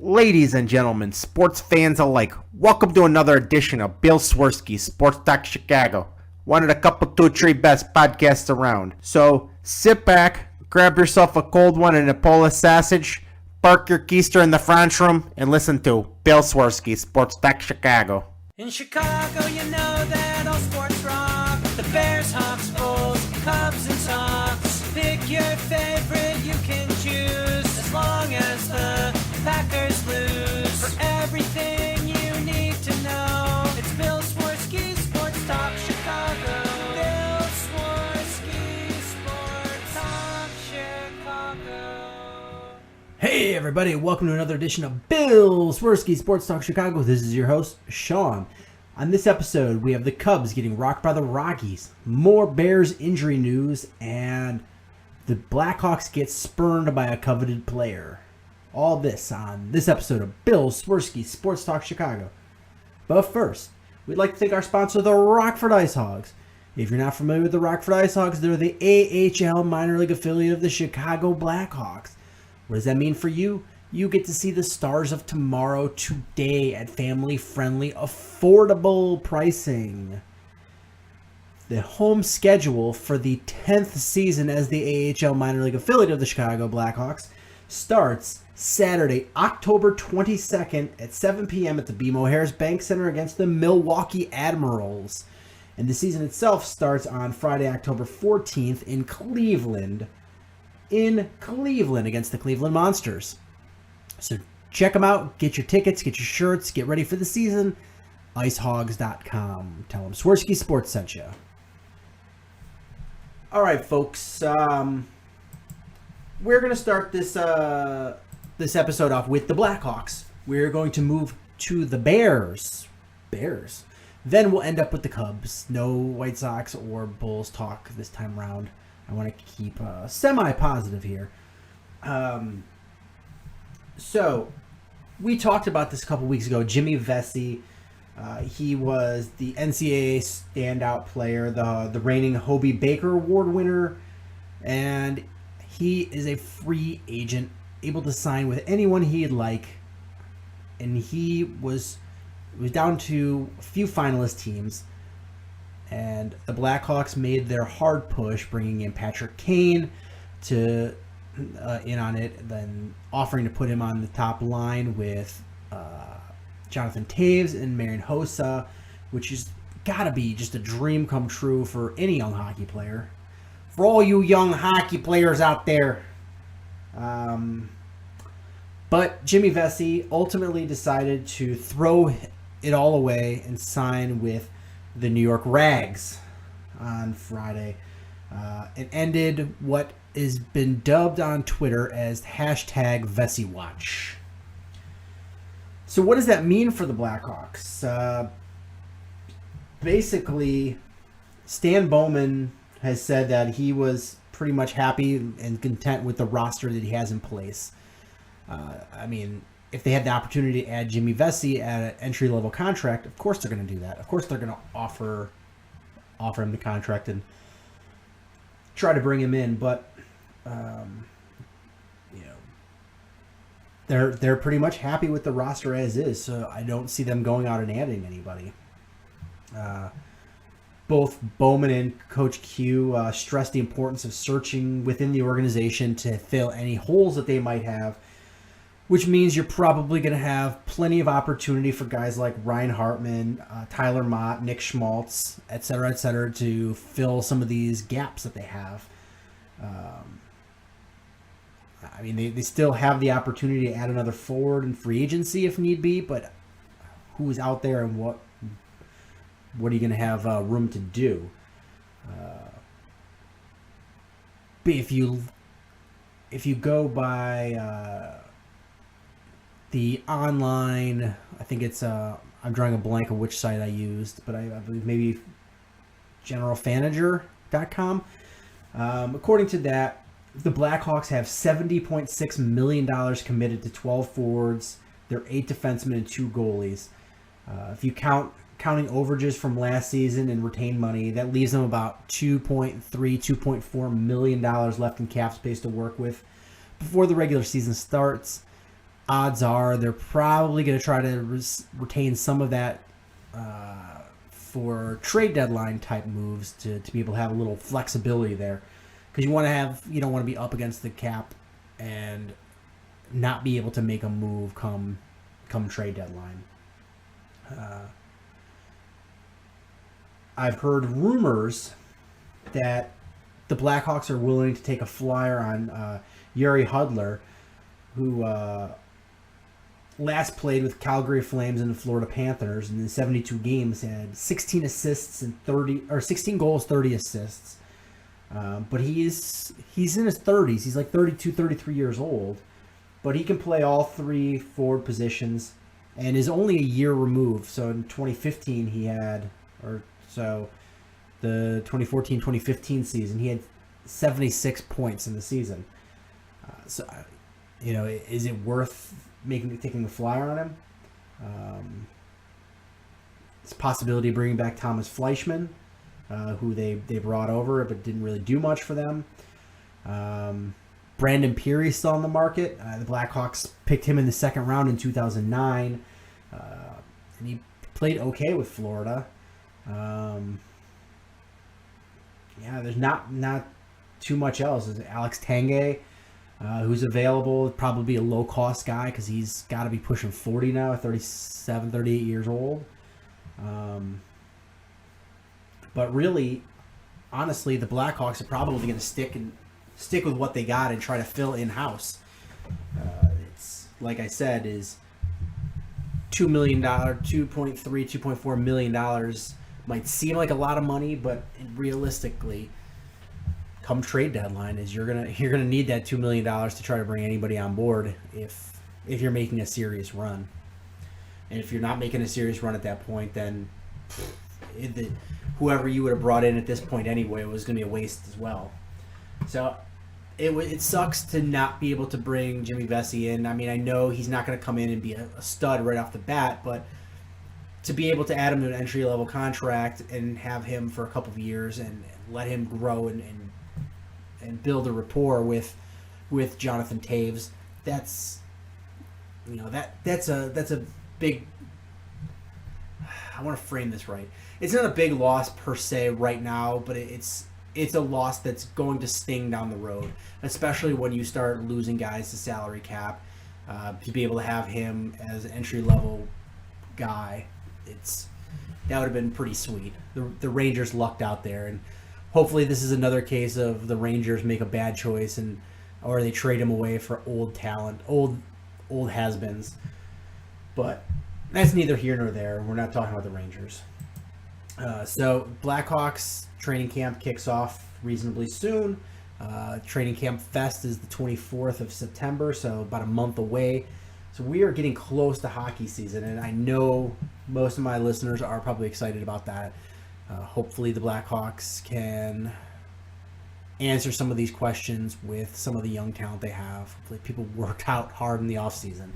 Ladies and gentlemen, sports fans alike, welcome to another edition of Bill Swerski, Sports Talk Chicago. One of the couple, two, three best podcasts around. So sit back, grab yourself a cold one and a Polish sausage, park your keister in the French room, and listen to Bill Swerski, Sports Talk Chicago. In Chicago, you know that all sports rock. The Bears, Hawks, Bulls, Cubs, and Sox. Pick your favorite, you can choose, as long as the Packers lose. For everything you need to know, it's Bill Swerski, Sports Talk Chicago. Bill Swerski, Sports Talk Chicago. Hey everybody, welcome to another edition of Bill Swerski Sports Talk Chicago. This is your host, Sean. On this episode, we have the Cubs getting rocked by the Rockies, more Bears injury news, and the Blackhawks get spurned by a coveted player. All this on this episode of Bill Swerski Sports Talk Chicago. But first, we'd like to thank our sponsor, the Rockford Ice Hogs. If you're not familiar with the Rockford Ice Hogs, they're the AHL minor league affiliate of the Chicago Blackhawks. What does that mean for you? You get to see the stars of tomorrow today at family-friendly, affordable pricing. The home schedule for the 10th season as the AHL minor league affiliate of the Chicago Blackhawks starts Saturday, October 22nd at 7 p.m. at the BMO-Harris Bank Center against the Milwaukee Admirals. And the season itself starts on Friday, October 14th in Cleveland against the Cleveland Monsters. So check them out, get your tickets, get your shirts, get ready for the season. IceHogs.com. Tell them Swerski Sports sent you. All right, folks. We're going to start this episode off with the Blackhawks. We're going to move to the Bears. Then we'll end up with the Cubs. No White Sox or Bulls talk this time around. I want to keep semi-positive here. So, we talked about this a couple weeks ago. Jimmy Vesey, he was the NCAA standout player, the reigning Hobie Baker Award winner, and he is a free agent, able to sign with anyone he'd like, and he was down to a few finalist teams. And the Blackhawks made their hard push, bringing in Patrick Kane to in on it, then offering to put him on the top line with Jonathan Taves and Marian Hossa, which has got to be just a dream come true for any young hockey player. For all you young hockey players out there. But Jimmy Vesey ultimately decided to throw it all away and sign with the New York Rags on Friday. It ended what has been dubbed on Twitter as hashtag VeseyWatch. So what does that mean for the Blackhawks? Basically, Stan Bowman has said that he was pretty much happy and content with the roster that he has in place. If they had the opportunity to add Jimmy Vesey at an entry-level contract, of course they're going to do that. Of course they're going to offer him the contract and try to bring him in. But, they're pretty much happy with the roster as is. So I don't see them going out and adding anybody. Both Bowman and Coach Q stressed the importance of searching within the organization to fill any holes that they might have, which means you're probably going to have plenty of opportunity for guys like Ryan Hartman, Tyler Mott, Nick Schmaltz, et cetera, to fill some of these gaps that they have. They still have the opportunity to add another forward in free agency if need be, but who's out there and what are you going to have room to do? But if you go by the online, I think it's I'm drawing a blank of which site I used, but I believe maybe generalfanager.com. According to that, the Blackhawks have $70.6 million committed to 12 forwards, their 8 defensemen and 2 goalies. If you counting overages from last season and retained money, that leaves them about $2.4 million left in cap space to work with before the regular season starts. odds are they're probably going to try to retain some of that for trade deadline type moves to be able to have a little flexibility there, because you don't want to be up against the cap and not be able to make a move come trade deadline. I've heard rumors that the Blackhawks are willing to take a flyer on Yuri Hudler, who last played with Calgary Flames and the Florida Panthers, and in 72 games had 16 assists and 16 goals, 30 assists. But he's in his 30s. He's like 32, 33 years old, but he can play all three forward positions, and is only a year removed. So in 2015 the 2014-2015 season, he had 76 points in the season. Is it worth taking a flyer on him? It's a possibility of bringing back Thomas Fleischmann, who they brought over but didn't really do much for them. Brandon Peary's still on the market. The Blackhawks picked him in the second round in 2009, and he played okay with Florida. There's not too much else. There's Alex Tanguay, who's available, probably a low-cost guy because he's got to be pushing 40 now, 37, 38 years old. But really, honestly, the Blackhawks are probably going to stick with what they got and try to fill in-house. It's, like I said, is $2 million, $2.3, $2.4 million might seem like a lot of money, but realistically, come trade deadline, is you're gonna need that $2 million to try to bring anybody on board if you're making a serious run. And if you're not making a serious run at that point, then whoever you would have brought in at this point anyway was going to be a waste as well. So it sucks to not be able to bring Jimmy Vesey in. I mean, I know he's not going to come in and be a stud right off the bat, but to be able to add him to an entry-level contract and have him for a couple of years and let him grow and build a rapport with Jonathan Taves, that's a big. I want to frame this right. It's not a big loss per se right now, but it's a loss that's going to sting down the road, especially when you start losing guys to salary cap. To be able to have him as an entry-level guy, that would have been pretty sweet. The Rangers lucked out there, and hopefully this is another case of the Rangers make a bad choice or they trade him away for old talent, old has-beens. But that's neither here nor there. We're not talking about the Rangers. So Blackhawks training camp kicks off reasonably soon. Training camp fest is the 24th of September, so about a month away. So we are getting close to hockey season, and I know most of my listeners are probably excited about that. Hopefully the Blackhawks can answer some of these questions with some of the young talent they have. Hopefully people worked out hard in the offseason.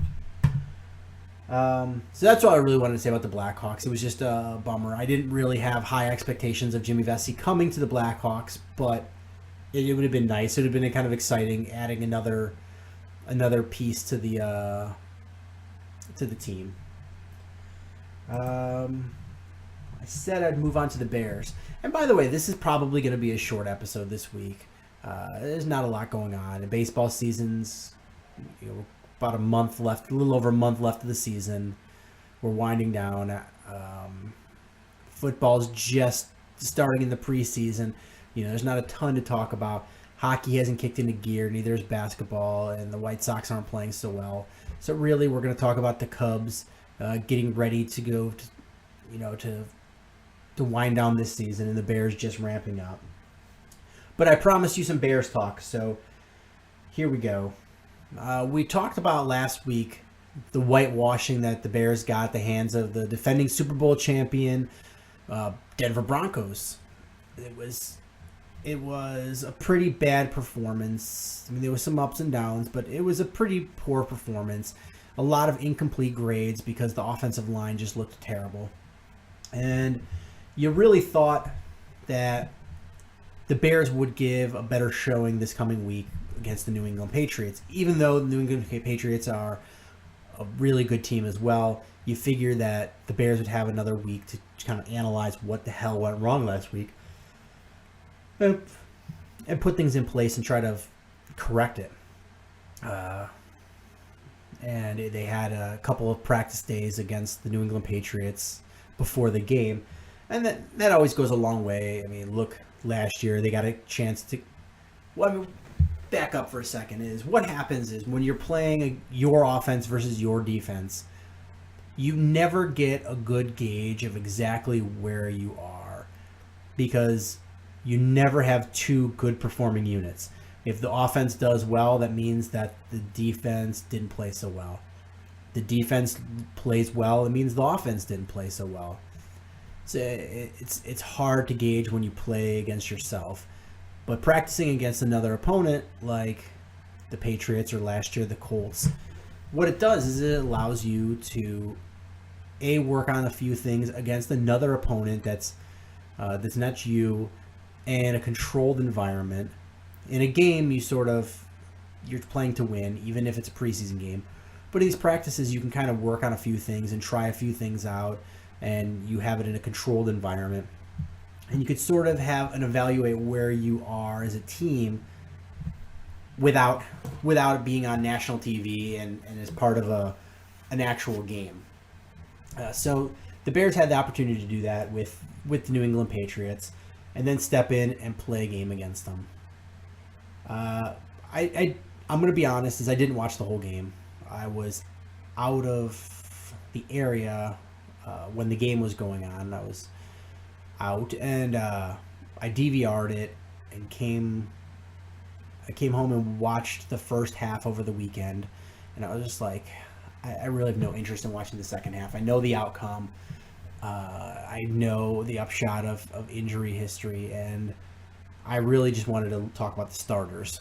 So that's all I really wanted to say about the Blackhawks. It was just a bummer. I didn't really have high expectations of Jimmy Vesey coming to the Blackhawks, but it would have been nice. It would have been kind of exciting adding another piece to the team. I said I'd move on to the Bears. And by the way, this is probably going to be a short episode this week. There's not a lot going on. The baseball season's about a month left, a little over a month left of the season. We're winding down. Football's just starting in the preseason. There's not a ton to talk about. Hockey hasn't kicked into gear, neither is basketball, and the White Sox aren't playing so well. So really, we're going to talk about the Cubs getting ready to go to wind down this season, and the Bears just ramping up. But I promised you some Bears talk, so here we go. We talked about last week the whitewashing that the Bears got at the hands of the defending Super Bowl champion Denver Broncos. It was a pretty bad performance. I mean, there was some ups and downs, but it was a pretty poor performance. A lot of incomplete grades because the offensive line just looked terrible. And you really thought that the Bears would give a better showing this coming week against the New England Patriots, even though the New England Patriots are a really good team as well. You figure that the Bears would have another week to kind of analyze what the hell went wrong last week and put things in place and try to correct it. And they had a couple of practice days against the New England Patriots before the game. And that always goes a long way. I mean, look, last year they got a chance to... Well, I mean, back up for a second. What happens is when you're playing your offense versus your defense, you never get a good gauge of exactly where you are because you never have two good performing units. If the offense does well, that means that the defense didn't play so well. The defense plays well, it means the offense didn't play so well. So it's hard to gauge when you play against yourself. But practicing against another opponent like the Patriots or last year the Colts, what it does is it allows you to work on a few things against another opponent that's not you, and a controlled environment. In a game, you're playing to win, even if it's a preseason game. But in these practices, you can kind of work on a few things and try a few things out, and you have it in a controlled environment. And you could sort of have and evaluate where you are as a team without it being on national TV and as part of an actual game. So the Bears had the opportunity to do that with the New England Patriots, and then step in and play a game against them. I'm going to be honest, is I didn't watch the whole game. I was out of the area when the game was going on. I was out, and I DVR'd it and I came home and watched the first half over the weekend, and I was just like, I really have no interest in watching the second half. I know the outcome. I know the upshot of injury history, and I really just wanted to talk about the starters.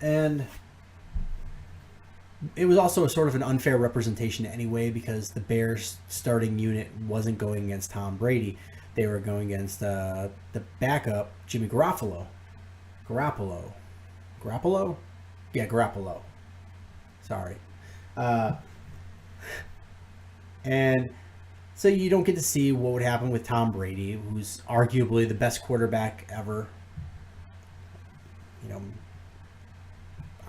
And it was also a sort of an unfair representation anyway, because the Bears starting unit wasn't going against Tom Brady. They were going against the backup, Jimmy Garoppolo. Garoppolo? Yeah, Garoppolo. Sorry. And so you don't get to see what would happen with Tom Brady, who's arguably the best quarterback ever. You know,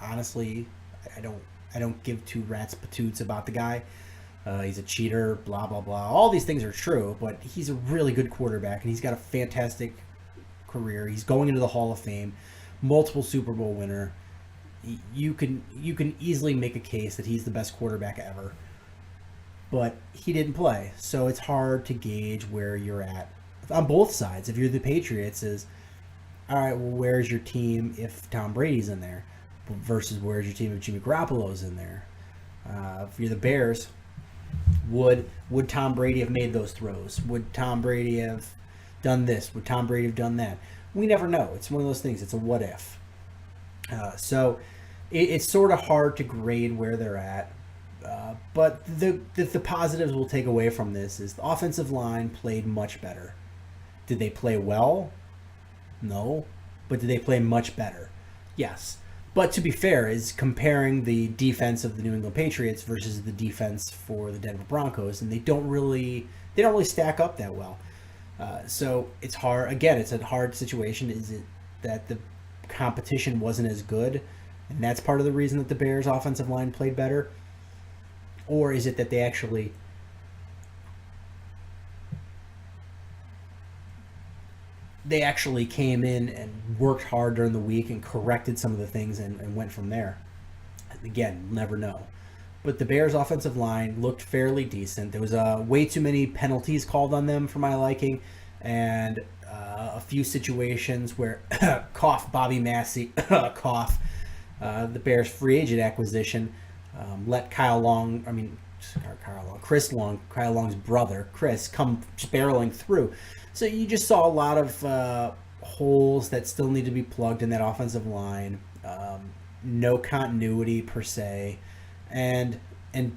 honestly, I don't give two rats patoots about the guy. He's a cheater, blah, blah, blah. All these things are true, but he's a really good quarterback, and he's got a fantastic career. He's going into the Hall of Fame, multiple Super Bowl winner. You can easily make a case that he's the best quarterback ever. But he didn't play, so it's hard to gauge where you're at on both sides. If you're the Patriots, is all right, well, where's your team if Tom Brady's in there versus where's your team if Jimmy Garoppolo's in there? If you're the Bears, would Tom Brady have made those throws? Would Tom Brady have done this? Would Tom Brady have done that? We never know. It's one of those things. It's a what if. So it's sort of hard to grade where they're at. But the positives we'll take away from this is the offensive line played much better. Did they play well? No. But did they play much better? Yes. But to be fair, is comparing the defense of the New England Patriots versus the defense for the Denver Broncos, and they don't really stack up that well. So it's hard. Again, it's a hard situation. Is it that the competition wasn't as good, and that's part of the reason that the Bears' offensive line played better? Or is it that they actually came in and worked hard during the week and corrected some of the things and went from there? Again, never know. But the Bears' offensive line looked fairly decent. There was way too many penalties called on them for my liking, and a few situations where Bobby Massey, the Bears' free agent acquisition, let Kyle Long's brother, Chris, come barreling through. So you just saw a lot of holes that still need to be plugged in that offensive line. No continuity per se, and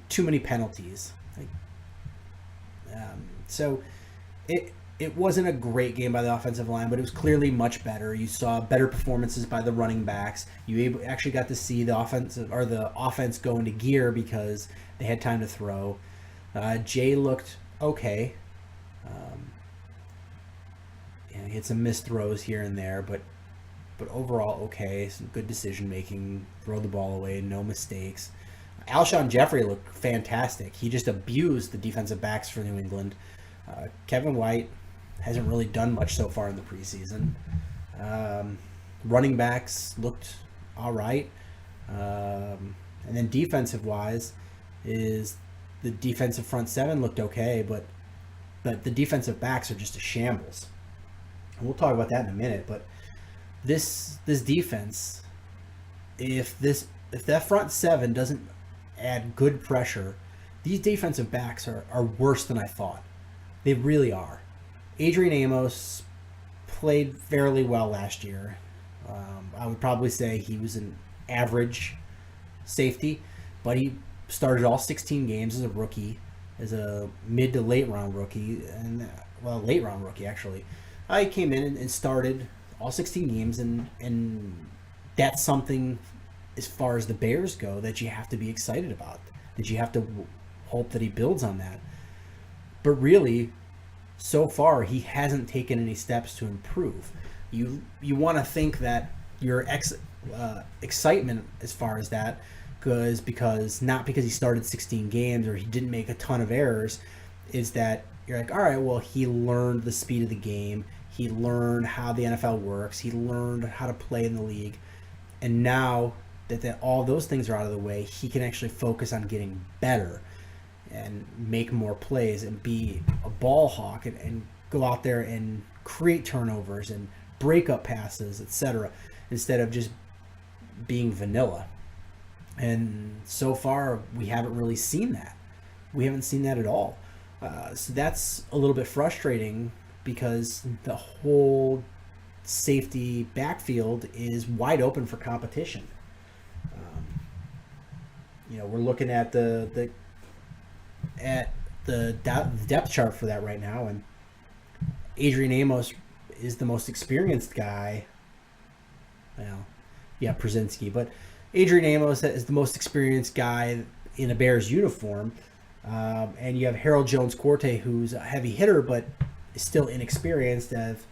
too many penalties. So it wasn't a great game by the offensive line, but it was clearly much better. You saw better performances by the running backs. You actually got to see the offense go into gear because they had time to throw. Jay looked okay. He had some missed throws here and there, but overall okay. Some good decision making. Throw the ball away, no mistakes. Alshon Jeffrey looked fantastic. He just abused the defensive backs for New England. Kevin White hasn't really done much so far in the preseason. Running backs looked all right. And then defensive-wise, is the defensive front seven looked okay, but the defensive backs are just a shambles. And we'll talk about that in a minute, but this defense, if that front seven doesn't add good pressure, these defensive backs are worse than I thought. They really are. Adrian Amos played fairly well last year. I would probably say he was an average safety, but he started all 16 games as a rookie, as a mid to late round rookie, and late round rookie actually. He came in and started all 16 games, and that's something as far as the Bears go that you have to be excited about, that you have to hope that he builds on that. But really, so far, he hasn't taken any steps to improve. You want to think that your excitement as far as that goes, because not because he started 16 games or he didn't make a ton of errors, is that you're like, all right, well, he learned the speed of the game. He learned how the NFL works. He learned how to play in the league. And now that all those things are out of the way, he can actually focus on getting better and make more plays and be a ball hawk and go out there and create turnovers and break up passes, etc., instead of just being vanilla. And so far, we haven't really seen that. We haven't seen that at all. So that's a little bit frustrating because the whole safety backfield is wide open for competition. We're looking at the depth chart for that right now, and Adrian Amos is the most experienced guy. Well, yeah, Przezinski, but Adrian Amos is the most experienced guy in a Bears uniform, and you have Harold Jones-Quartey, who's a heavy hitter but is still inexperienced as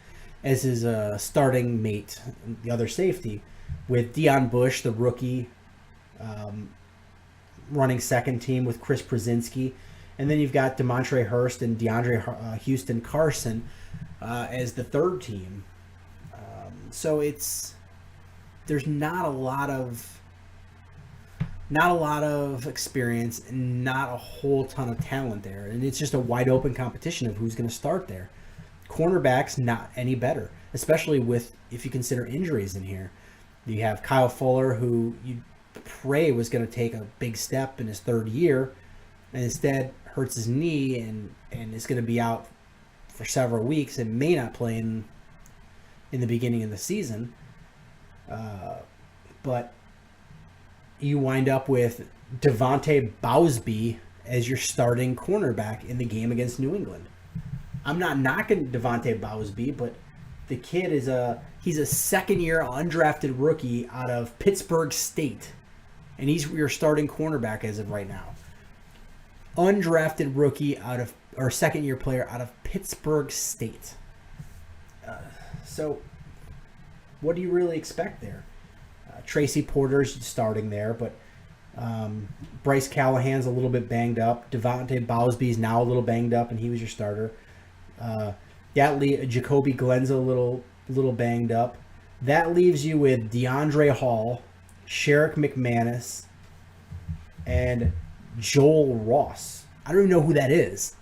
his starting mate, the other safety, with Deion Bush, the rookie, running second team with Chris Przezinski. And then you've got DeMontre Hurst and DeAndre Houston Carson as the third team. So there's not a lot of experience and not a whole ton of talent there. And it's just a wide open competition of who's going to start there. Cornerbacks, not any better, especially if you consider injuries in here. You have Kyle Fuller, who you pray was going to take a big step in his third year, and instead hurts his knee and is going to be out for several weeks and may not play in the beginning of the season. But you wind up with Devontae Bowsby as your starting cornerback in the game against New England. I'm not knocking Devontae Bowsby, but the kid he's a second-year undrafted rookie out of Pittsburgh State, and he's your starting cornerback as of right now. Undrafted rookie second-year player out of Pittsburgh State. So what do you really expect there? Tracy Porter's starting there, but Bryce Callahan's a little bit banged up. Devontae Bowsby's now a little banged up, and he was your starter. Jacoby Glenn's a little banged up. That leaves you with DeAndre Hall, Sherrick McManus, and Joel Ross. I don't even know who that is.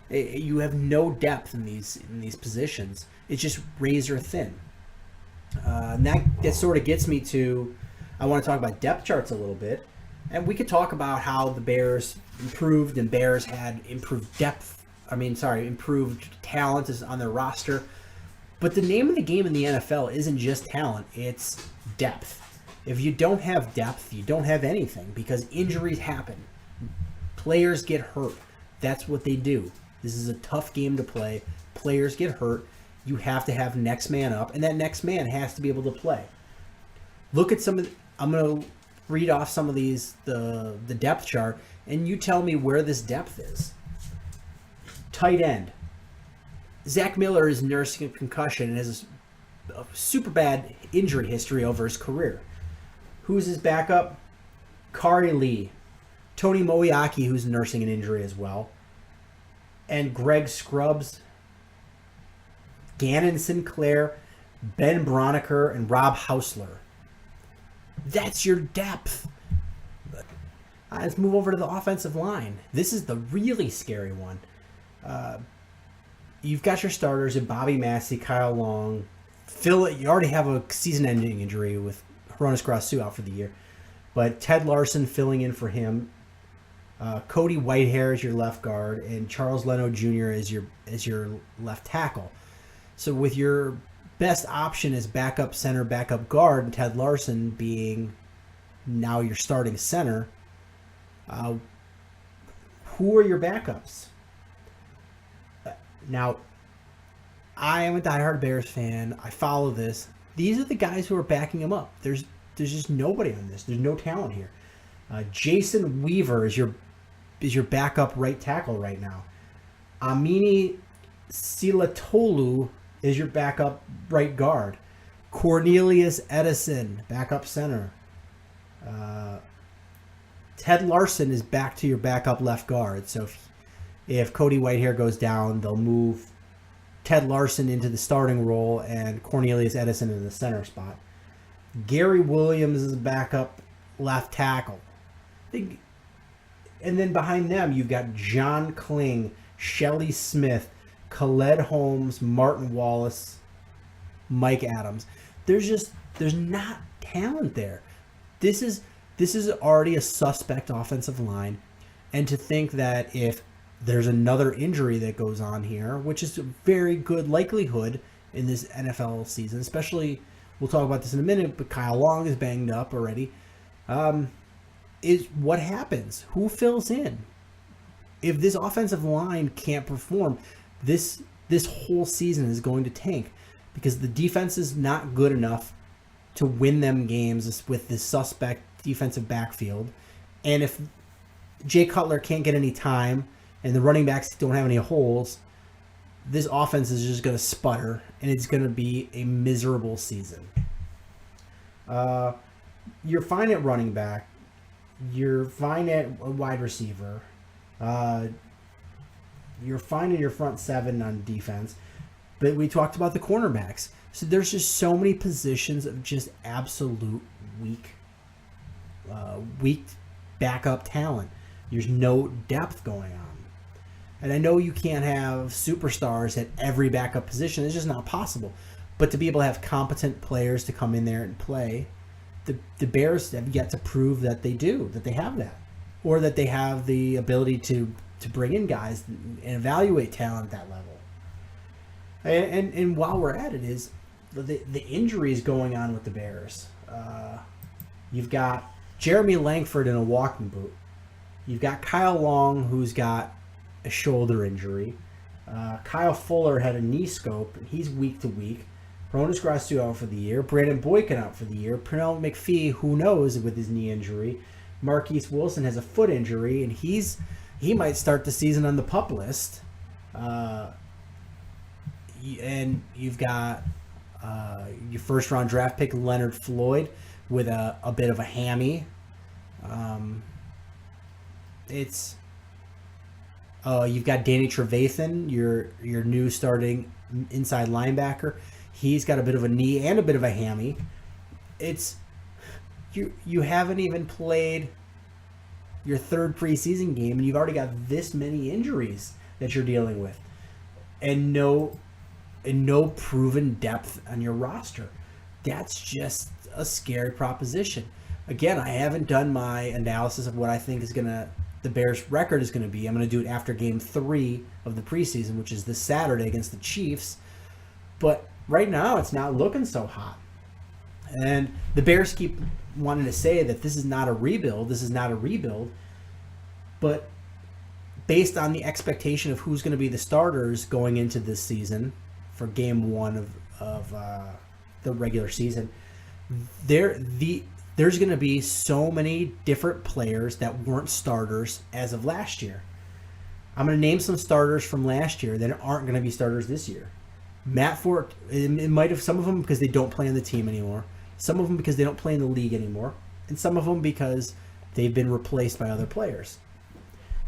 You have no depth in these positions. It's just razor thin. And that sort of gets me to, I want to talk about depth charts a little bit. And we could talk about how the Bears improved and Bears had improved improved talent on their roster. But the name of the game in the NFL isn't just talent, it's depth. If you don't have depth, you don't have anything, because injuries happen. Players get hurt. That's what they do. This is a tough game to play. players get hurt, you have to have next man up, and that next man has to be able to play. Look at I'm going to read off some of these, the depth chart, and you tell me where this depth is. Tight end. Zach Miller is nursing a concussion and has a super bad injury history over his career. Who's his backup? Kari Lee. Tony Moiaki, who's nursing an injury as well. And Greg Scrubs, Gannon Sinclair, Ben Broniker, and Rob Hausler. That's your depth. Let's move over to the offensive line. This is the really scary one. You've got your starters in Bobby Massey, Kyle Long. You already have a season-ending injury with Hronis Grasu out for the year. But Ted Larson filling in for him. Cody Whitehair is your left guard, and Charles Leno Jr. is your left tackle. So with your best option as backup center, backup guard, and Ted Larson being now your starting center, who are your backups? Now, I am a diehard Bears fan. I follow this. These are the guys who are backing him up. There's just nobody on this. There's no talent here. Jason Weaver is your backup right tackle right now. Amini Silatolu is your backup right guard. Cornelius Edison, backup center. Ted Larson is back to your backup left guard. So if Cody Whitehair goes down, they'll move Ted Larson into the starting role and Cornelius Edison in the center spot. Gary Williams is a backup left tackle. And then behind them, you've got John Kling, Shelley Smith, Khaled Holmes, Martin Wallace, Mike Adams. There's not talent there. This is already a suspect offensive line. And to think that if there's another injury that goes on here, which is a very good likelihood in this NFL season, especially, we'll talk about this in a minute, but Kyle Long is banged up already, is what happens? Who fills in? If this offensive line can't perform, this whole season is going to tank because the defense is not good enough to win them games with this suspect defensive backfield. And if Jay Cutler can't get any time and the running backs don't have any holes, this offense is just going to sputter, and it's going to be a miserable season. You're fine at running back. You're fine at wide receiver. You're fine in your front seven on defense. But we talked about the cornerbacks. So there's just so many positions of just absolute weak backup talent. There's no depth going on. And I know you can't have superstars at every backup position. It's just not possible. But to be able to have competent players to come in there and play, the Bears have yet to prove that they do, that they have that. Or that they have the ability to bring in guys and evaluate talent at that level. And while we're at it is the injuries going on with the Bears. You've got Jeremy Langford in a walking boot. You've got Kyle Long, who's got a shoulder injury. Kyle Fuller had a knee scope. He's week to week. Hronis Grasu out for the year. Brandon Boykin out for the year. Pernell McPhee, who knows, with his knee injury. Marquise Wilson has a foot injury, and he might start the season on the PUP list. And you've got your first-round draft pick, Leonard Floyd, with a bit of a hammy. You've got Danny Trevathan, your new starting inside linebacker. He's got a bit of a knee and a bit of a hammy. You haven't even played your third preseason game, and you've already got this many injuries that you're dealing with, and no proven depth on your roster. That's just a scary proposition. Again, I haven't done my analysis of what I think the Bears' record is going to be. I'm going to do it after Game 3 of the preseason, which is this Saturday against the Chiefs. But right now, it's not looking so hot. And the Bears keep wanting to say that this is not a rebuild. But based on the expectation of who's going to be the starters going into this season for game one of the regular season, there's going to be so many different players that weren't starters as of last year. I'm going to name some starters from last year that aren't going to be starters this year. Matt Fort, it might have some of them because they don't play on the team anymore, some of them because they don't play in the league anymore, and some of them because they've been replaced by other players.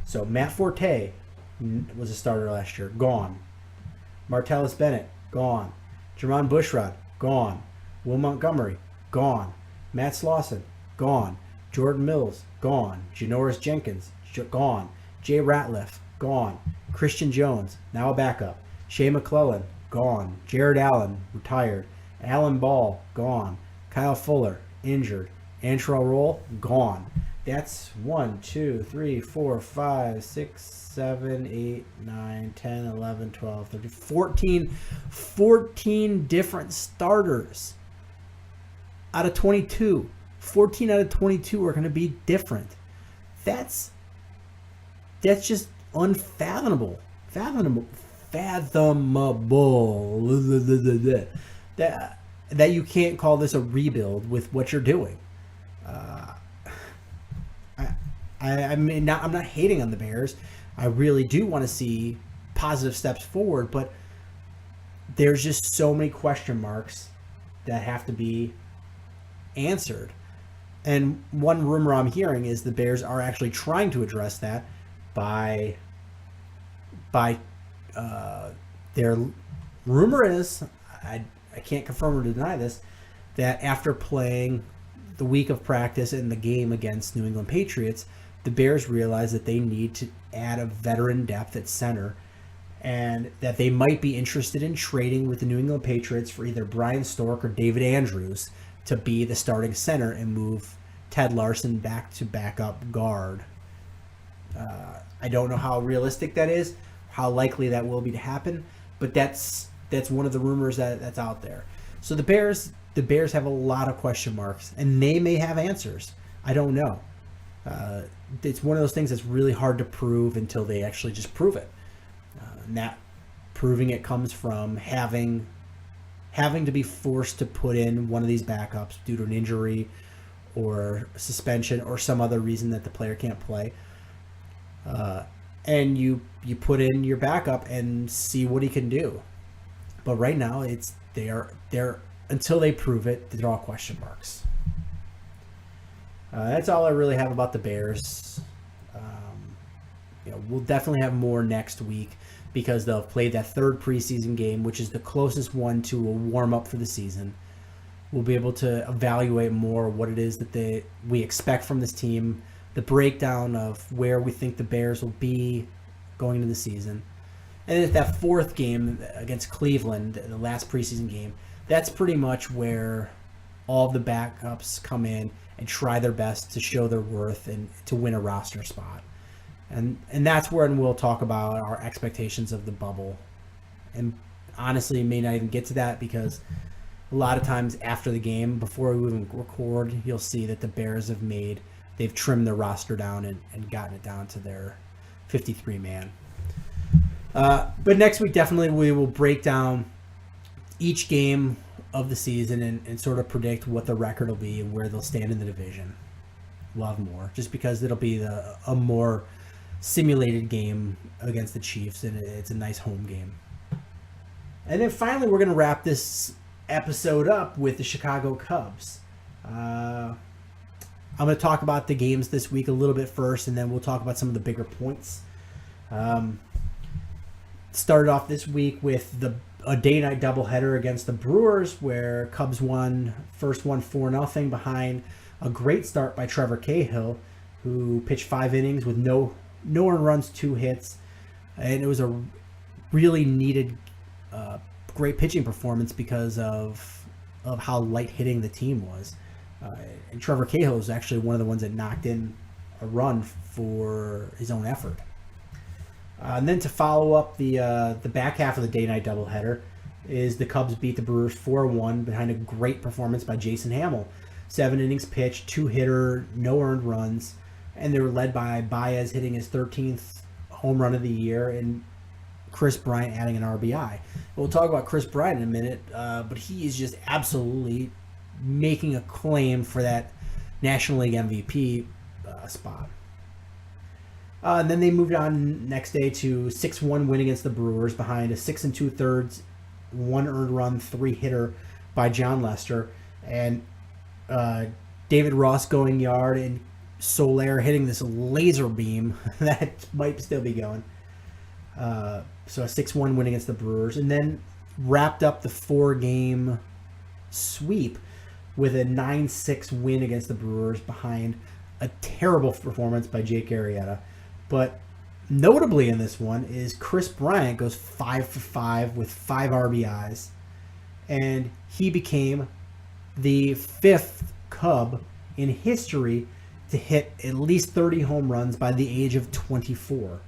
So Matt Forte was a starter last year, gone. Martellus Bennett, gone. Jerron Bushrod, gone. Will Montgomery, gone. Matt Slauson, gone. Jordan Mills, gone. Janoris Jenkins, gone. Jay Ratliff, gone. Christian Jones, now a backup. Shea McClellan, gone. Jared Allen, retired. Alan Ball, gone. Kyle Fuller, injured. Antrell Roll, gone. That's 1, 2, 3, 4, 5, 6, 7, 8, 9, 10, 11, 12, 13, 14 different starters out of 22. 14 out of 22 are going to be different. That's just unfathomable. Fathomable. That you can't call this a rebuild with what you're doing. I'm not hating on the Bears. I really do want to see positive steps forward, but there's just so many question marks that have to be answered. And one rumor I'm hearing is the Bears are actually trying to address that by their rumor is, I can't confirm or deny this, that after playing the week of practice in the game against New England Patriots, the Bears realize that they need to add a veteran depth at center, and that they might be interested in trading with the New England Patriots for either Brian Stork or David Andrews to be the starting center and move Ted Larson back to backup guard. I don't know how realistic that is, how likely that will be to happen, but that's one of the rumors that's out there. So the Bears have a lot of question marks, and they may have answers. I don't know. It's one of those things that's really hard to prove until they actually just prove it. And that proving it comes from having to be forced to put in one of these backups due to an injury or suspension or some other reason that the player can't play. And you put in your backup and see what he can do. But right now they're until they prove it, they're all question marks. That's all I really have about the Bears. We'll definitely have more next week because they'll play that third preseason game, which is the closest one to a warm-up for the season. We'll be able to evaluate more what it is that we expect from this team, the breakdown of where we think the Bears will be going into the season. And then that fourth game against Cleveland, the last preseason game, that's pretty much where all of the backups come in and try their best to show their worth and to win a roster spot. And that's when we'll talk about our expectations of the bubble. And honestly, may not even get to that because a lot of times after the game, before we even record, you'll see that the Bears they've trimmed their roster down and gotten it down to their 53-man. But next week, definitely we will break down each game of the season and sort of predict what the record will be and where they'll stand in the division. We'll have more, just because it'll be a more simulated game against the Chiefs, and it's a nice home game. And then finally, we're going to wrap this episode up with the Chicago Cubs. I'm going to talk about the games this week a little bit first, and then we'll talk about some of the bigger points. Started off this week with a day-night doubleheader against the Brewers, where Cubs won 4-0 behind a great start by Trevor Cahill, who pitched 5 innings with no earned runs, 2 hits, and it was a really needed, great pitching performance because of how light hitting the team was. And Trevor Cahill was actually one of the ones that knocked in a run for his own effort. And then to follow up the back half of the day-night doubleheader is the Cubs beat the Brewers 4-1 behind a great performance by Jason Hamill. 7 innings pitched, 2-hitter, no earned runs, and they were led by Baez hitting his 13th home run of the year, and Chris Bryant adding an RBI. We'll talk about Chris Bryant in a minute, but he is just absolutely making a claim for that National League MVP spot. And then they moved on next day to 6-1 win against the Brewers behind a 6 2/3, 1 earned run, 3 hitter by John Lester, and David Ross going yard and Soler hitting this laser beam that might still be going. So a 6-1 win against the Brewers, and then wrapped up the 4-game sweep with a 9-6 win against the Brewers behind a terrible performance by Jake Arrieta. But notably in this one is Chris Bryant goes 5 for 5 with 5 RBIs, and he became the 5th Cub in history to hit at least 30 home runs by the age of 24.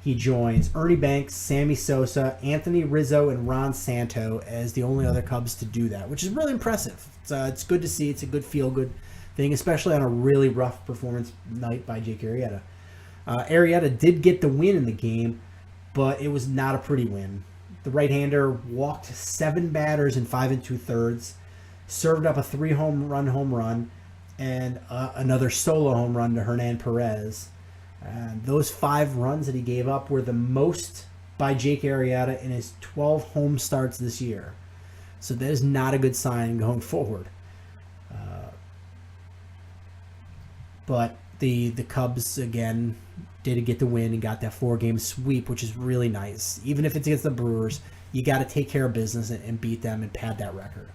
He joins Ernie Banks, Sammy Sosa, Anthony Rizzo, and Ron Santo as the only other Cubs to do that, which is really impressive. It's good to see. It's a good feel-good thing, especially on a really rough performance night by Jake Arrieta. Arrieta did get the win in the game, but it was not a pretty win. The right-hander walked 7 batters in 5 2/3, served up a 3-home run, and another solo home run to Hernan Perez. Those 5 runs that he gave up were the most by Jake Arrieta in his 12 home starts this year. So that is not a good sign going forward. But the Cubs, again, did get the win and got that 4-game sweep, which is really nice. Even if it's against the Brewers, you got to take care of business and beat them and pad that record.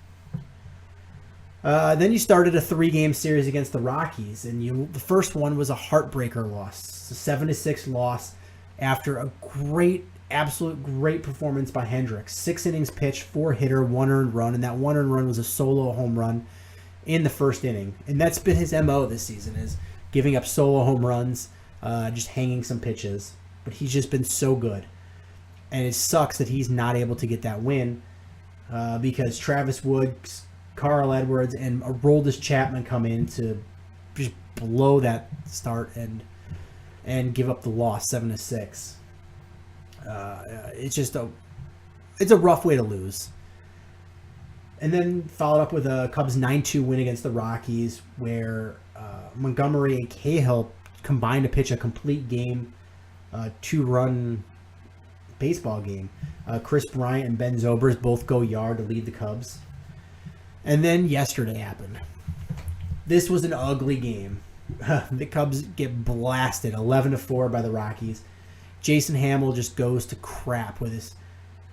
Then you started a 3-game series against the Rockies, and the first one was a heartbreaker loss. It's a 7-6 loss after a absolute great performance by Hendricks. 6 innings pitched, 4 hitter, 1 earned run, and that 1 earned run was a solo home run in the first inning. And that's been his MO this season, is giving up solo home runs, just hanging some pitches. But he's just been so good. And it sucks that he's not able to get that win because Travis Wood, Carl Edwards, and Aroldis Chapman come in to just blow that start and give up the loss 7-6. It's a rough way to lose. And then followed up with a Cubs 9-2 win against the Rockies, where Montgomery and Cahill combined to pitch a complete game, 2-run baseball game. Chris Bryant and Ben Zobrist both go yard to lead the Cubs. And then yesterday happened. This was an ugly game. The Cubs get blasted 11-4 by the Rockies. Jason Hamill just goes to crap with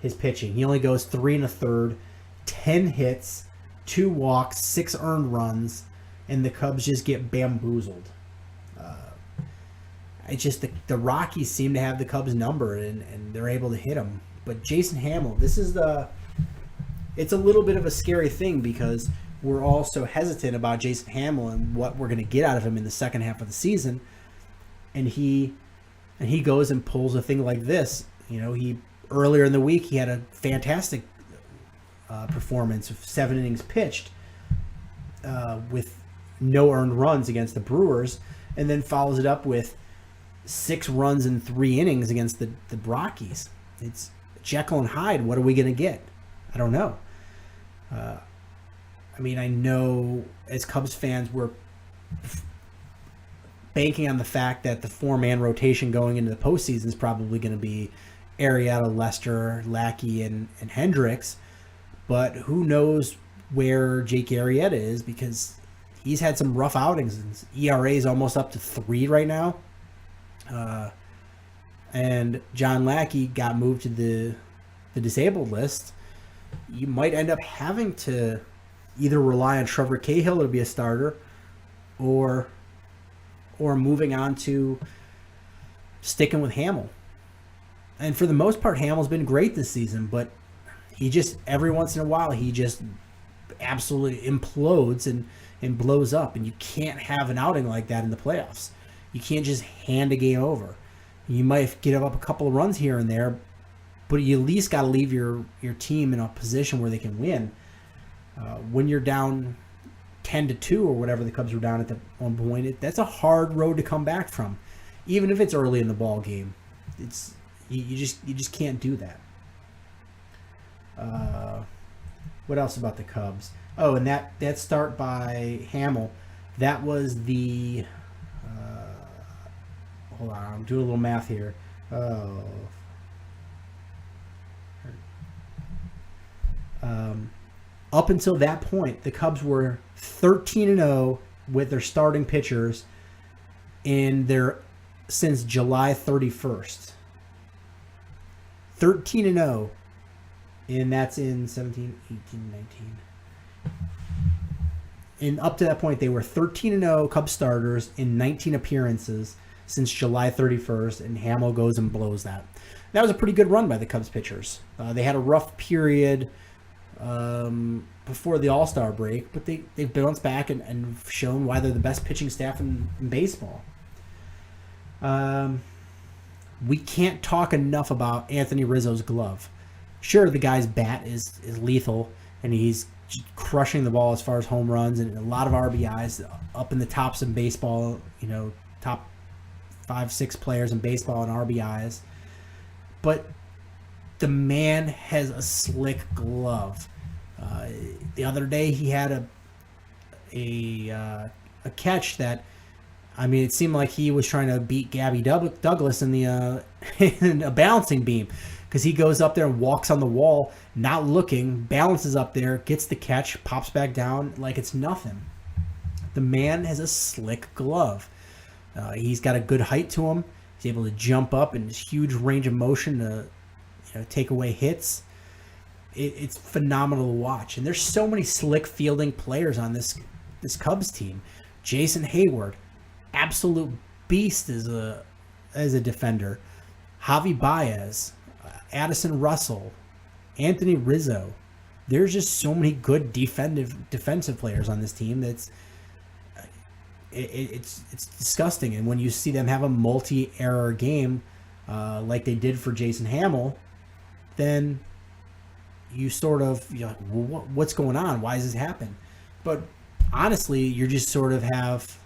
his pitching. He only goes 3 1/3, 10 hits, 2 walks, 6 earned runs, and the Cubs just get bamboozled. It's just the Rockies seem to have the Cubs number, and they're able to hit them. But Jason Hamill, it's a little bit of a scary thing because we're all so hesitant about Jason Hamill and what we're going to get out of him in the second half of the season. And he goes and pulls a thing like this. He earlier in the week he had a fantastic performance of 7 innings pitched with no earned runs against the Brewers, and then follows it up with 6 runs in 3 innings against the Rockies. It's Jekyll and Hyde. What are we going to get? I don't know. I know as Cubs fans we're banking on the fact that the 4-man rotation going into the postseason is probably going to be Arrieta, Lester, Lackey, and Hendricks. But who knows where Jake Arrieta is, because he's had some rough outings. His ERA is almost up to 3 right now. And John Lackey got moved to the disabled list. You might end up having to either rely on Trevor Cahill to be a starter or moving on to sticking with Hamill. And for the most part, Hamill's been great this season, but he just, every once in a while, he just absolutely implodes and blows up. And you can't have an outing like that in the playoffs. You can't just hand a game over. You might give up a couple of runs here and there, but you at least got to leave your team in a position where they can win. When you're down 10-2 or whatever the Cubs were down at one point, that's a hard road to come back from, even if it's early in the ball game. It's you just can't do that. What else about the Cubs? Oh, and that start by Hamill, that was the. Hold on, I'm doing a little math here. Oh. Up until that point, the Cubs were 13-0 with their starting pitchers since July 31st. 13-0, and that's in 17, 18, 19. And up to that point, they were 13-0 Cubs starters in 19 appearances since July 31st, and Hamill goes and blows that. That was a pretty good run by the Cubs pitchers. They had a rough period before the All-Star break, but they've bounced back and shown why they're the best pitching staff in baseball. We can't talk enough about Anthony Rizzo's glove. Sure, the guy's bat is lethal, and he's crushing the ball as far as home runs and a lot of RBIs, up in the tops in baseball, top 5-6 players in baseball in RBIs. But the man has a slick glove. The other day he had a catch that, I mean, it seemed like he was trying to beat Gabby Douglas in in a balancing beam, because he goes up there and walks on the wall, not looking, balances up there, gets the catch, pops back down like it's nothing. The man has a slick glove. He's got a good height to him. He's able to jump up and huge range of motion to take away hits. It's phenomenal to watch. And there's so many slick fielding players on this Cubs team. Jason Hayward, absolute beast as a defender. Javi Baez, Addison Russell, Anthony Rizzo. There's just so many good defensive players on this team that's it's disgusting. And when you see them have a multi-error game like they did for Jason Hamill, then you sort of, well, what's going on? Why does this happen? But honestly, you just sort of have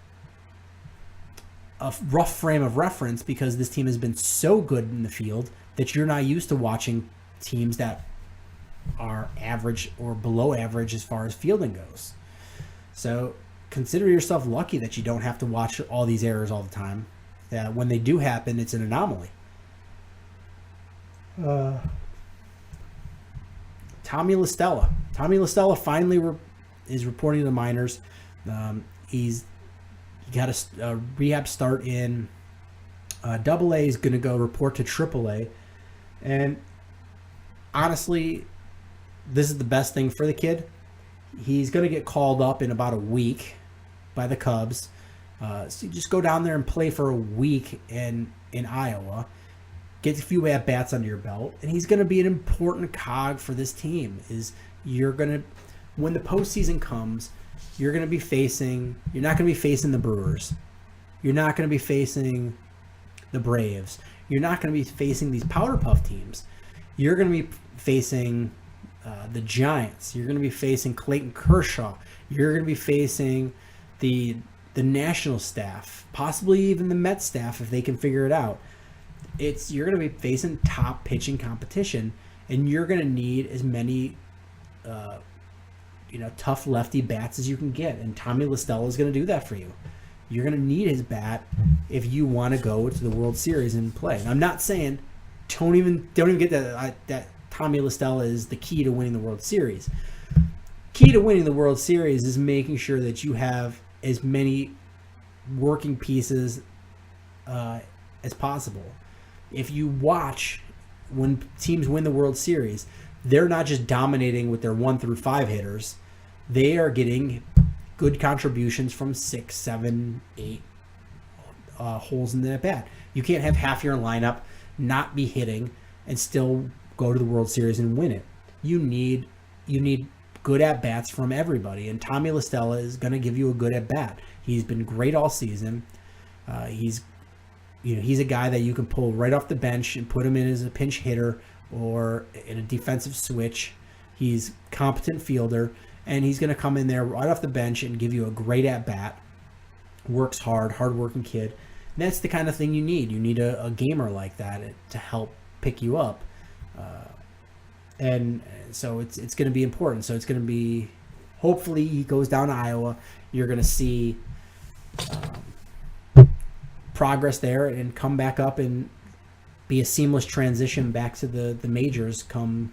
a rough frame of reference because this team has been so good in the field that you're not used to watching teams that are average or below average as far as fielding goes. So consider yourself lucky that you don't have to watch all these errors all the time. That when they do happen, it's an anomaly. Tommy La Stella. Tommy La Stella finally is reporting to the minors. He got a rehab start in Double-A. He's going to go report to Triple-A. And honestly, this is the best thing for the kid. He's going to get called up in about a week by the Cubs. So you just go down there and play for a week in Iowa. Get a few at-bats under your belt. And he's going to be an important cog for this team. When the postseason comes, you're not going to be facing the Brewers. You're not going to be facing the Braves. You're not going to be facing these powder puff teams. You're going to be facing the Giants. You're going to be facing Clayton Kershaw. You're going to be facing the national staff, possibly even the Mets staff if they can figure it out. You're going to be facing top pitching competition, and you're going to need as many tough lefty bats as you can get, and Tommy La Stella is going to do that for you. You're going to need his bat if you want to go to the World Series and play. And I'm not saying don't even get that Tommy La Stella is the key to winning the World Series. Key to winning the World Series is making sure that you have as many working pieces as possible. If you watch when teams win the World Series, they're not just dominating with their 1 through 5 hitters. They are getting good contributions from 6, 7, 8 holes in the bat. You can't have half your lineup not be hitting and still go to the World Series and win it. You need good at-bats from everybody, and Tommy La Stella is going to give you a good at-bat. He's been great all season. He's a guy that you can pull right off the bench and put him in as a pinch hitter or in a defensive switch. He's a competent fielder, and he's going to come in there right off the bench and give you a great at-bat. Works hard, hard-working kid. that's the kind of thing you need. You need a gamer like that to help pick you up. And so it's going to be important. So it's going to be, hopefully he goes down to Iowa. You're going to see progress there and come back up and be a seamless transition back to the majors come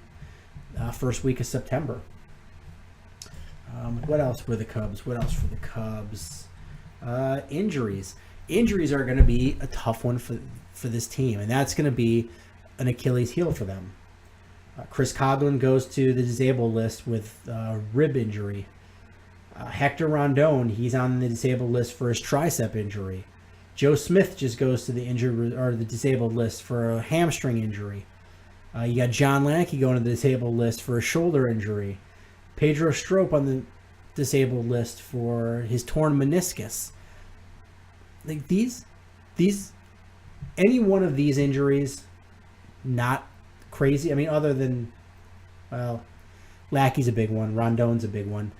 first week of September. What else for the Cubs? Injuries. Injuries are going to be a tough one for this team, and that's going to be an Achilles heel for them. Chris Coghlan goes to the disabled list with rib injury. Hector Rondon, he's on the disabled list for his tricep injury. Joe Smith just goes to the disabled list for a hamstring injury. You got John Lackey going to the disabled list for a shoulder injury. Pedro Strop on the disabled list for his torn meniscus. Like these, any one of these injuries, not crazy. I mean, other than, well, Lackey's a big one, Rondon's a big one,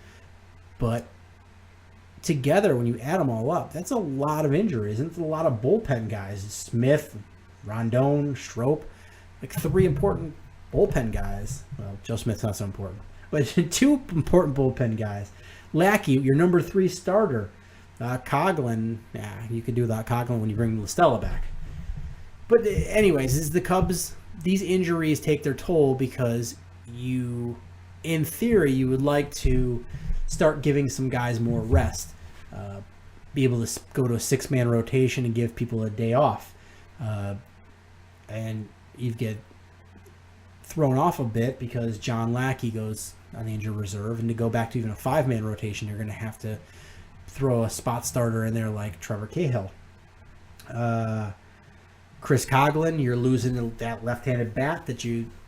but together, when you add them all up, that's a lot of injuries. And it's a lot of bullpen guys. Smith, Rondon, Strop, like 3 important bullpen guys. Well, Joe Smith's not so important, but 2 important bullpen guys. Lackey, your number 3 starter. Coghlan, you could do without Coghlan when you bring LaStella back. But anyways, is the Cubs, these injuries take their toll because you, in theory, you would like to start giving some guys more rest. Be able to go to a 6-man rotation and give people a day off. And you get thrown off a bit because John Lackey goes on the injured reserve, and to go back to even a 5-man rotation, you're going to have to throw a spot starter in there like Trevor Cahill. Chris Coghlan, you're losing that left-handed bat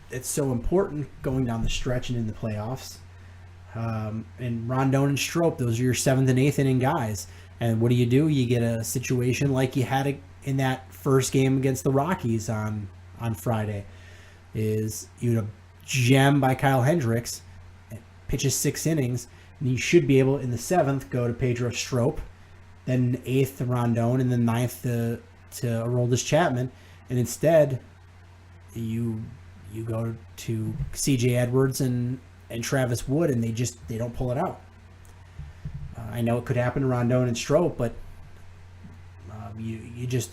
it's so important going down the stretch and in the playoffs. And Rondon and Strop, those are your 7th and 8th inning guys. And what do? You get a situation like you had in that first game against the Rockies on Friday. Is you had a gem by Kyle Hendricks, pitches 6 innings, and you should be able in the 7th go to Pedro Strop, then 8th to Rondon, and then 9th to Aroldis Chapman, and instead you go to C.J. Edwards and Travis Wood, and they don't pull it out. I know it could happen to Rondon and Strop, but you just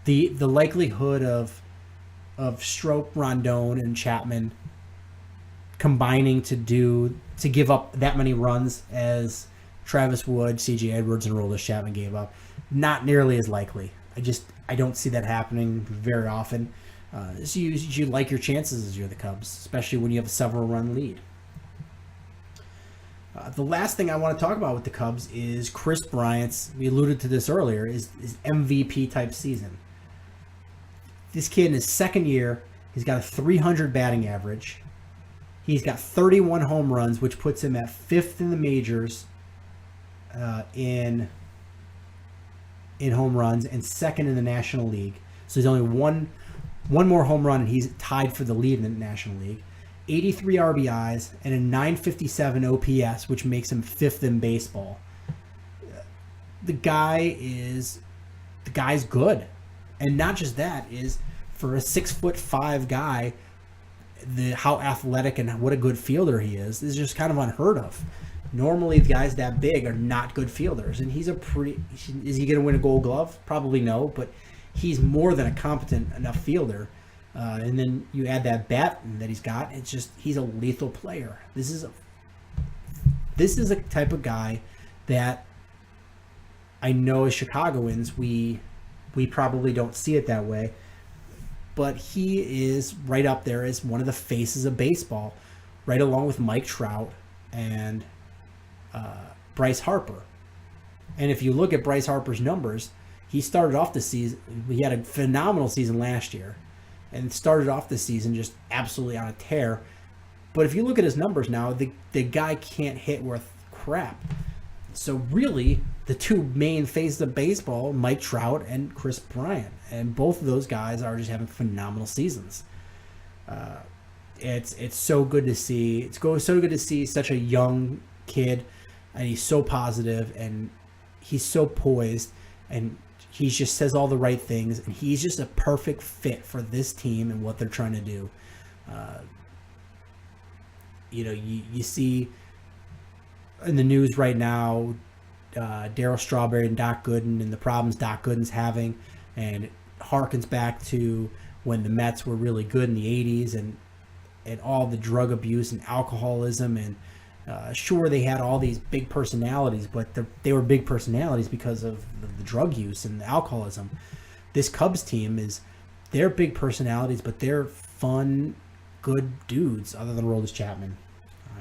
the likelihood of Strop, Rondon, and Chapman combining to give up that many runs as Travis Wood, C.J. Edwards, and Aroldis Chapman gave up, not nearly as likely. I don't see that happening very often. So you like your chances as you're the Cubs, especially when you have a several-run lead. The last thing I want to talk about with the Cubs is Chris Bryant's, we alluded to this earlier, is MVP-type season. This kid in his 2nd year, he's got a 300 batting average. He's got 31 home runs, which puts him at 5th in the majors in home runs and 2nd in the National League. So he's only one more home run, and he's tied for the lead in the National League. 83 RBIs and a 957 OPS, which makes him 5th in baseball. The guy's good. And not just that, is for a 6'5" guy, how athletic and what a good fielder he is just kind of unheard of. Normally, the guys that big are not good fielders, and is he going to win a Gold Glove? Probably no, but he's more than a competent enough fielder. And then you add that bat that he's got. It's just, he's a lethal player. This is a type of guy that I know as Chicagoans we probably don't see it that way, but he is right up there as one of the faces of baseball, right along with Mike Trout and Bryce Harper. And if you look at Bryce Harper's numbers, he started off the season, he had a phenomenal season last year, and started off the season just absolutely on a tear. But if you look at his numbers now, the guy can't hit worth crap. So really, the 2 main faces of baseball, Mike Trout and Chris Bryant, and both of those guys are just having phenomenal seasons. It's so good to see. It's so good to see such a young kid, and he's so positive, and he's so poised, and he just says all the right things, and he's just a perfect fit for this team and what they're trying to do. You see in the news right now, Darryl Strawberry and Doc Gooden and the problems Doc Gooden's having, and it harkens back to when the Mets were really good in the 80s and all the drug abuse and alcoholism, and sure, they had all these big personalities, but they were big personalities because of the drug use and the alcoholism. This Cubs team they're big personalities, but they're fun, good dudes, other than Aroldis Chapman.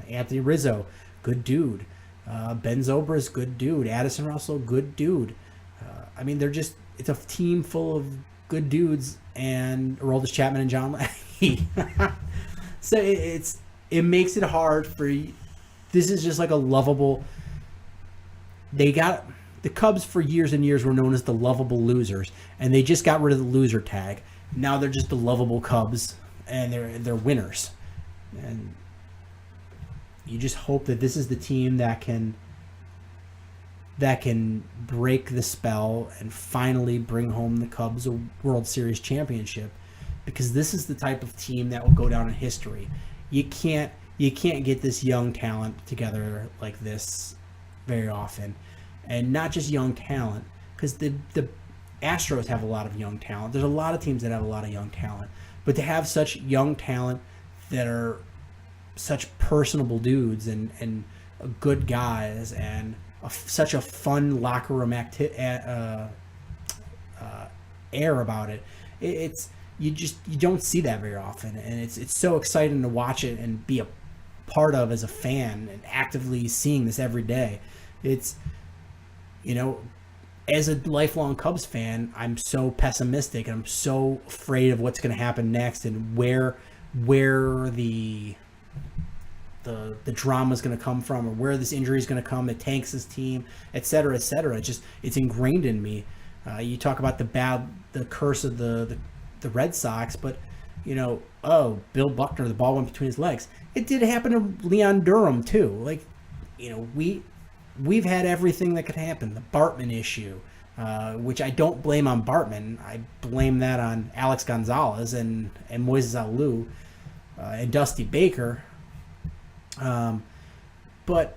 Anthony Rizzo, good dude. Ben Zobrist, good dude. Addison Russell, good dude. It's a team full of good dudes, and Aroldis Chapman and John Lackey. So it makes it hard for you. This is just like a lovable. The Cubs for years and years were known as the lovable losers, and they just got rid of the loser tag. Now they're just the lovable Cubs, and they're winners. And you just hope that this is the team that can break the spell and finally bring home the Cubs a World Series championship, because this is the type of team that will go down in history. You can't get this young talent together like this very often. And not just young talent, because the Astros have a lot of young talent. There's a lot of teams that have a lot of young talent. But to have such young talent that are such personable dudes and good guys and such a fun locker room air about it, you don't see that very often. And it's so exciting to watch it and be a part of as a fan and actively seeing this every day. It's, as a lifelong Cubs fan, I'm so pessimistic and I'm so afraid of what's going to happen next and where the drama is going to come from, or where this injury is going to come that tanks this team, et cetera, et cetera. It's ingrained in me. You talk about the curse of the Red Sox, but Bill Buckner, the ball went between his legs. It did happen to Leon Durham too. We've had everything that could happen. The Bartman issue, which I don't blame on Bartman. I blame that on Alex Gonzalez and Moises Alou and Dusty Baker. But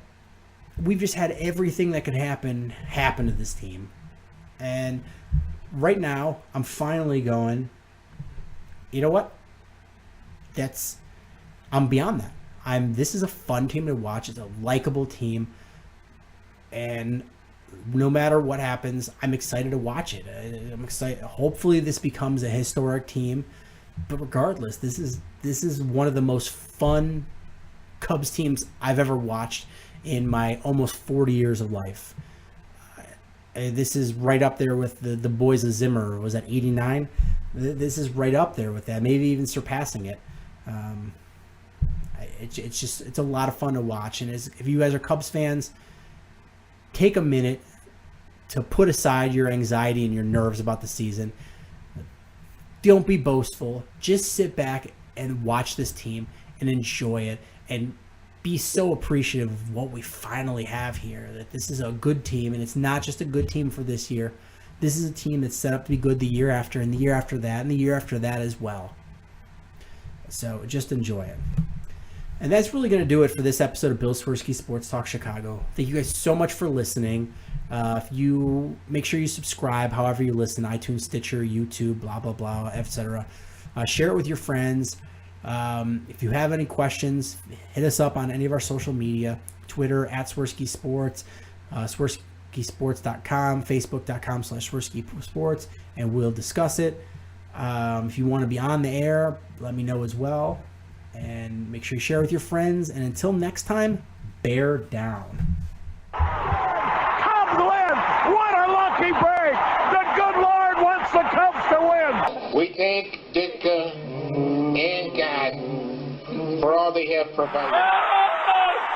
we've just had everything that could happen to this team. And right now, I'm finally going, you know what? I'm beyond that. This is a fun team to watch. It's a likable team. And no matter what happens, I'm excited to watch it. I'm excited. Hopefully this becomes a historic team. But regardless, this is one of the most fun Cubs teams I've ever watched in my almost 40 years of life. This is right up there with the Boys of Zimmer. Was that 89? This is right up there with that, maybe even surpassing it. It's a lot of fun to watch. And if you guys are Cubs fans, take a minute to put aside your anxiety and your nerves about the season. Don't be boastful. Just sit back and watch this team and enjoy it and be so appreciative of what we finally have here, that this is a good team, and it's not just a good team for this year. This is a team that's set up to be good the year after, and the year after that, and the year after that as well. So just enjoy it. And that's really going to do it for this episode of Bill Swerski Sports Talk Chicago. Thank you guys so much for listening. If you make sure you subscribe, however you listen, iTunes, Stitcher, YouTube, blah, blah, blah, etc. Share it with your friends. If you have any questions, hit us up on any of our social media, Twitter @Swerski Sports, SwerskiSports.com, Facebook.com/Swerski Sports, and we'll discuss it. If you want to be on the air, let me know as well. And make sure you share with your friends. And until next time, bear down. Cubs win! What a lucky break! The good Lord wants the Cubs to win! We thank Ditka and God for all they have provided.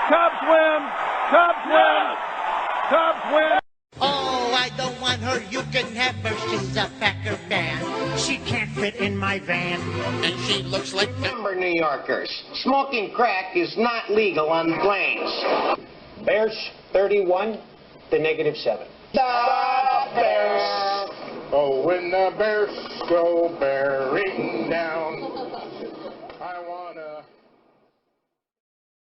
Cubs win! Cubs win! Cubs win! Oh, I don't want her. You can have her. She's a Packer fan. She can't fit in my van. And she looks like number New Yorkers. Smoking crack is not legal on the plains. Bears 31 to -7. The Bears. Oh, when the bears go bearing down.